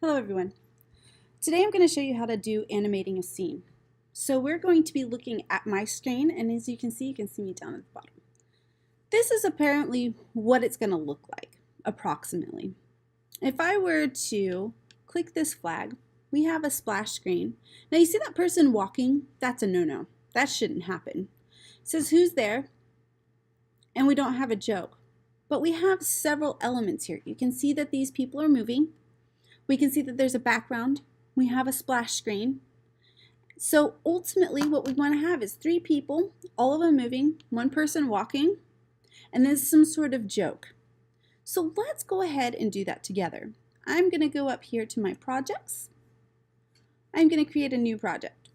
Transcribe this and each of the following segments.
Hello everyone. Today I'm going to show you how to do animating a scene. So we're going to be looking at my screen, and as you can see me down at the bottom. This is apparently what it's going to look like, approximately. If I were to click this flag, we have a splash screen. Now you see that person walking? That's a no-no. That shouldn't happen. It says who's there, and we don't have a joke. But we have several elements here. You can see that these people are moving. We can see that there's a background. We have a splash screen. So ultimately what we want to have is three people, all of them moving, one person walking, and then some sort of joke. So let's go ahead and do that together. I'm going to go up here to my projects. I'm going to create a new project.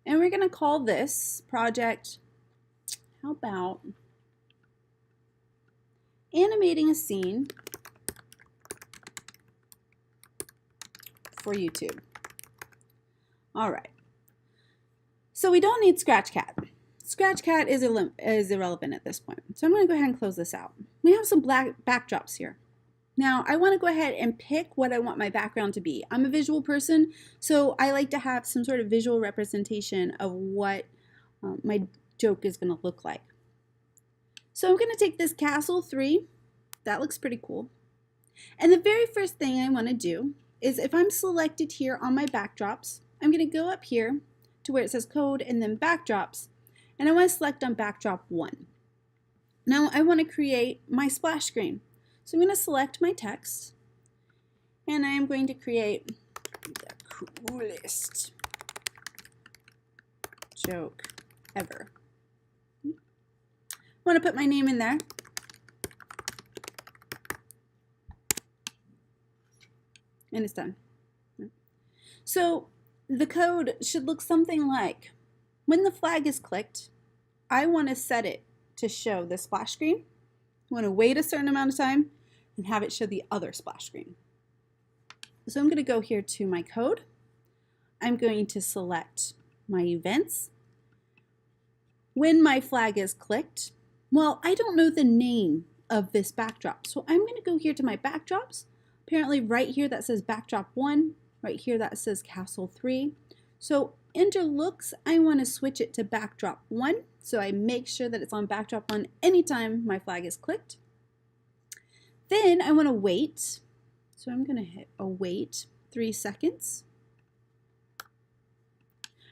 And we're going to call this project, how about animating a scene for YouTube. All right. So we don't need Scratchcat. Scratchcat is irrelevant at this point. So I'm going to go ahead and close this out. We have some black backdrops here. Now I want to go ahead and pick what I want my background to be. I'm a visual person, so I like to have some sort of visual representation of what my joke is going to look like. So I'm going to take this Castle 3. That looks pretty cool. And the very first thing I want to do is, if I'm selected here on my backdrops, I'm going to go up here to where it says code and then backdrops, and I want to select on backdrop 1. Now I want to create my splash screen. So I'm going to select my text, and I am going to create the coolest joke ever. I want to put my name in there. And it's done. So the code should look something like, when the flag is clicked, I want to set it to show the splash screen. I want to wait a certain amount of time and have it show the other splash screen. So I'm going to go here to my code. I'm going to select my events. When my flag is clicked, well, I don't know the name of this backdrop. So I'm going to go here to my backdrops. Apparently right here that says backdrop 1, right here that says Castle 3. So under looks, I want to switch it to backdrop 1, so I make sure that it's on backdrop 1 anytime my flag is clicked. Then I want to wait, so I'm going to hit await 3 seconds.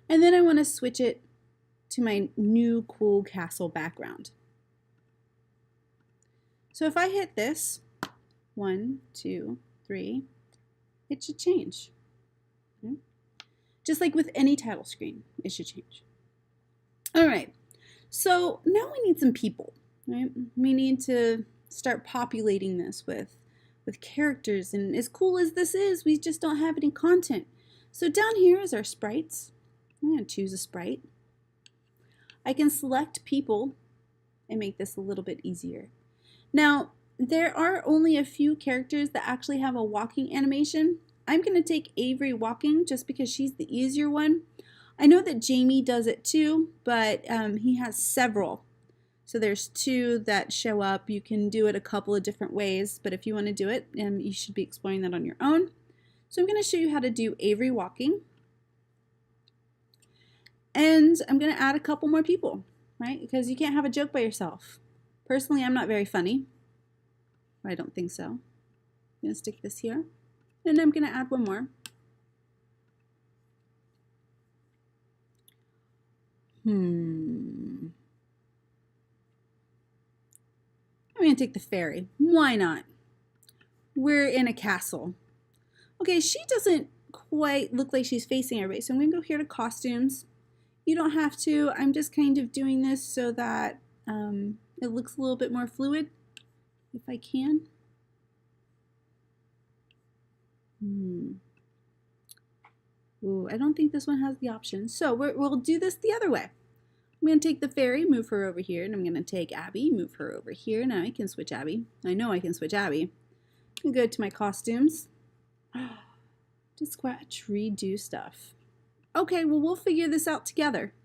And then I want to switch it to my new cool castle background. So if I hit this, 1, 2, 3, it should change. Okay. Just like with any title screen, it should change. All right, so now we need some people, right? We need to start populating this with characters, and as cool as this is, we just don't have any content. So down here is our sprites. I'm going to choose a sprite. I can select people and make this a little bit easier. Now, there are only a few characters that actually have a walking animation. I'm going to take Avery walking just because she's the easier one. I know that Jamie does it too, but he has several. So there's 2 that show up. You can do it a couple of different ways, but if you want to do it, you should be exploring that on your own. So I'm going to show you how to do Avery walking. And I'm going to add a couple more people, right? Because you can't have a joke by yourself. Personally, I'm not very funny. I don't think so. I'm going to stick this here. And I'm going to add one more. I'm going to take the fairy. Why not? We're in a castle. Okay, she doesn't quite look like she's facing everybody, so I'm going to go here to costumes. You don't have to. I'm just kind of doing this so that it looks a little bit more fluid, if I can. Ooh, I don't think this one has the option. So we'll do this the other way. I'm going to take the fairy, move her over here, and I'm going to take Abby, move her over here. Now I can switch Abby. I know I can switch Abby. I'm going to go to my costumes. To scratch, redo stuff. Okay, well, we'll figure this out together.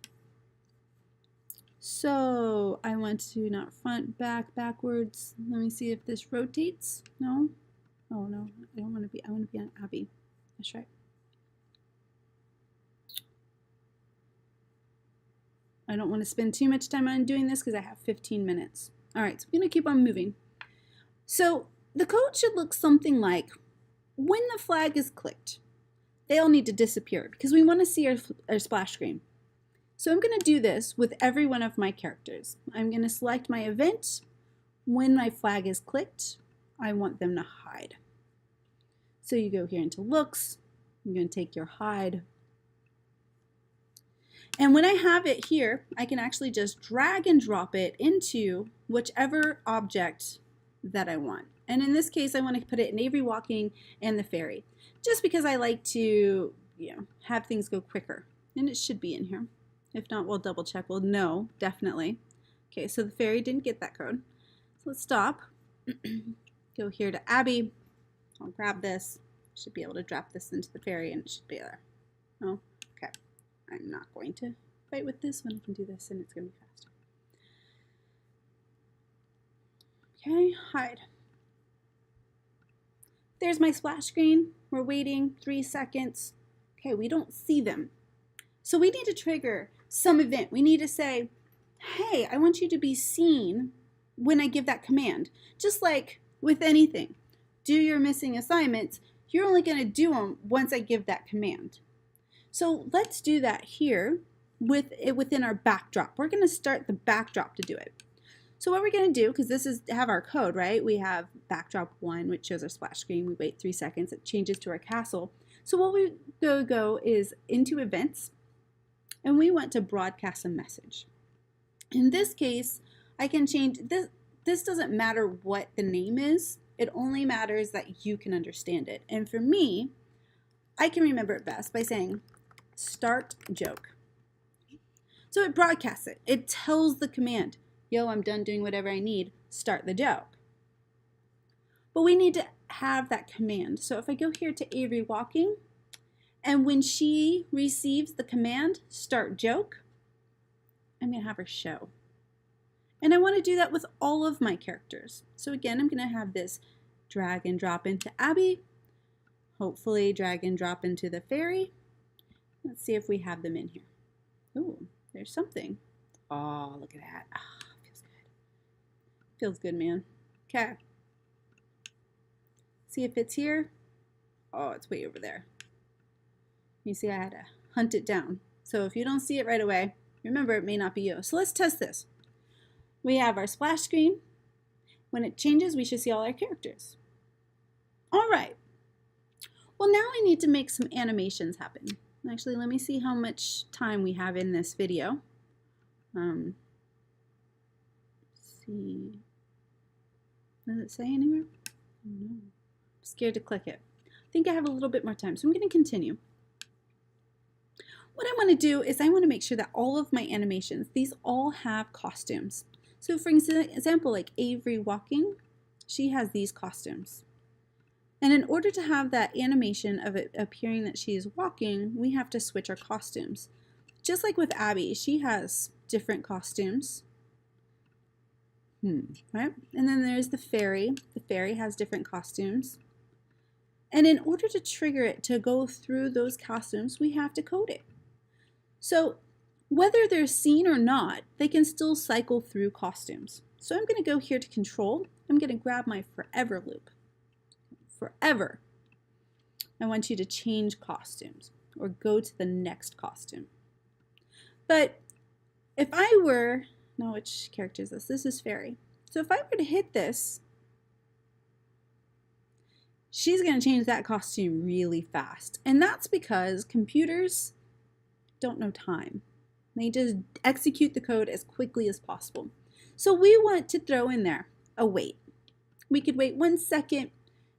So I want to not front, back, backwards. Let me see if this rotates. No? Oh no, I want to be on Abby. That's right. I don't want to spend too much time on doing this because I have 15 minutes. All right, so I'm going to keep on moving. So the code should look something like, when the flag is clicked, they all need to disappear because we want to see our splash screen. So I'm going to do this with every one of my characters. I'm going to select my event. When my flag is clicked, I want them to hide. So you go here into looks. I'm going to take your hide. And when I have it here, I can actually just drag and drop it into whichever object that I want. And in this case, I want to put it in Avery walking and the fairy, just because I like to, have things go quicker. And it should be in here. If not, we'll double check. We'll know, definitely. Okay, so the fairy didn't get that code. So let's stop. Go here to Abby. I'll grab this. Should be able to drop this into the fairy and it should be there. Oh, okay. I'm not going to fight with this one. I can do this and it's going to be faster. Okay, hide. There's my splash screen. We're waiting 3 seconds. Okay, we don't see them. So we need to trigger some event. We need to say, hey, I want you to be seen when I give that command. Just like with anything. Do your missing assignments. You're only going to do them once I give that command. So let's do that here within our backdrop. We're going to start the backdrop to do it. So what we're going to do, because this is have our code, right? We have backdrop 1, which shows our splash screen. We wait 3 seconds. It changes to our castle. So what we go is into events, and we want to broadcast a message. In this case, I can change this. This doesn't matter what the name is. It only matters that you can understand it. And for me, I can remember it best by saying, start joke. So it broadcasts it. It tells the command, yo, I'm done doing whatever I need, start the joke. But we need to have that command. So if I go here to Avery walking, and when she receives the command, start joke, I'm going to have her show. And I want to do that with all of my characters. So again, I'm going to have this drag and drop into Abby, hopefully drag and drop into the fairy. Let's see if we have them in here. Ooh, there's something. Oh, look at that. Oh, feels good. Feels good, man. Okay. See if it's here. Oh, it's way over there. You see, I had to hunt it down. So if you don't see it right away, remember it may not be you. So let's test this. We have our splash screen. When it changes, we should see all our characters. All right. Well, now I need to make some animations happen. Actually, let me see how much time we have in this video. Let's see. Does it say anywhere? I don't know. I'm scared to click it. I think I have a little bit more time, so I'm going to continue. What I want to do is I want to make sure that all of my animations, these all have costumes. So for example, like Avery walking, she has these costumes. And in order to have that animation of it appearing that she is walking, we have to switch our costumes. Just like with Abby, she has different costumes. Right? And then there's the fairy. The fairy has different costumes. And in order to trigger it to go through those costumes, we have to code it. So whether they're seen or not, they can still cycle through costumes. So I'm going to go here to control. I'm going to grab my forever loop. Forever. I want you to change costumes or go to the next costume. But if I were, now which character is this? This is Fairy. So if I were to hit this, she's going to change that costume really fast. And that's because computers don't know time. They just execute the code as quickly as possible. So we want to throw in there a wait. We could wait 1 second.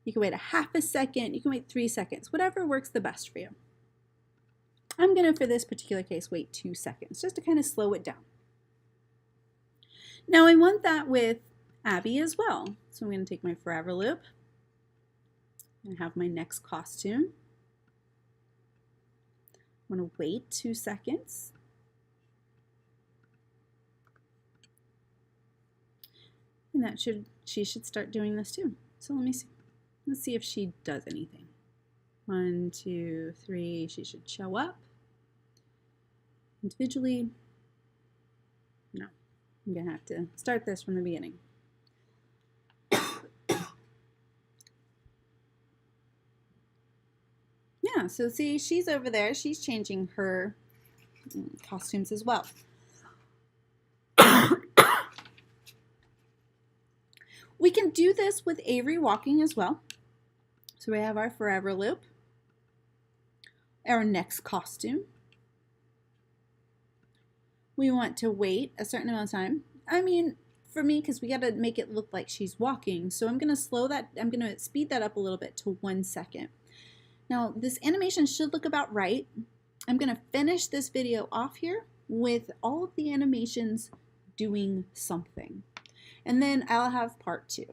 You can wait a half a second. You can wait 3 seconds. Whatever works the best for you. I'm going to, for this particular case, wait 2 seconds just to kind of slow it down. Now I want that with Abby as well. So I'm going to take my forever loop and have my next costume. I'm going to wait 2 seconds. And she should start doing this too. So let me see. Let's see if she does anything. 1, 2, 3, she should show up. Individually, no, I'm gonna have to start this from the beginning. Yeah, so see, she's over there, she's changing her costumes as well. We can do this with Avery walking as well. So we have our forever loop, our next costume. We want to wait a certain amount of time. I mean, for me, because we got to make it look like she's walking, so I'm going to speed that up a little bit to 1 second. Now, this animation should look about right. I'm going to finish this video off here with all of the animations doing something. And then I'll have part 2.